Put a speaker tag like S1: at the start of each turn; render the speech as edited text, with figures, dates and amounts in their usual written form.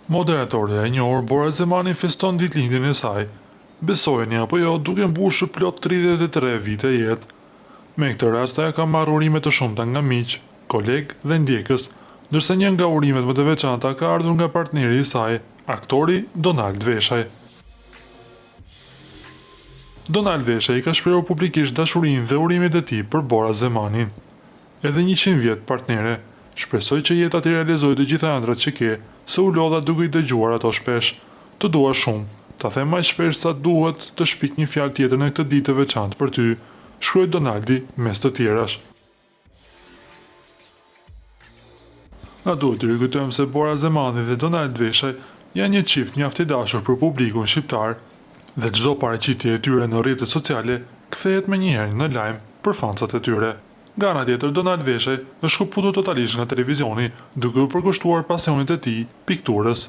S1: Moderatorja e njohur Bora Zemani feston ditëlindjen e saj. Besojeni apo jo, duke mbushur plot 33 vite jetë. Me këtë rast ajo ka marrë urime të shumta nga miq, koleg dhe ndjekës, ndërsa një nga urimet më të veçanta ka ardhur nga partneri i saj, aktori Donald Veshaj. Donald Veshaj ka shprehur publikisht dashurinë dhe urimet e tij për Bora Zemanin. Edhe 100 vjet partnere, shpresoj që jeta t'i realizojë të gjitha ëndrat që ke, se u lodha duke i dëgjuar ato shpesh. Të dua shumë, ta them aq shpesh sa duhet të shpik një fjalë tjetër në këtë ditë të veçantë për ty, shkroi Donaldi mes të tjerash. Na duhet të rikujtojmë se Bora Zemani dhe Donald Veshaj janë një çift mjaft i dashur për publikun shqiptar, dhe çdo paraqitje e tyre në rrjetet sociale kthehet menjëherë në lajm për fansat e tyre. Nga ana tjetër, Donald Veshaj është shkëputur totalisht nga televizioni, duke u përkushtuar pasionit e tij pikturës.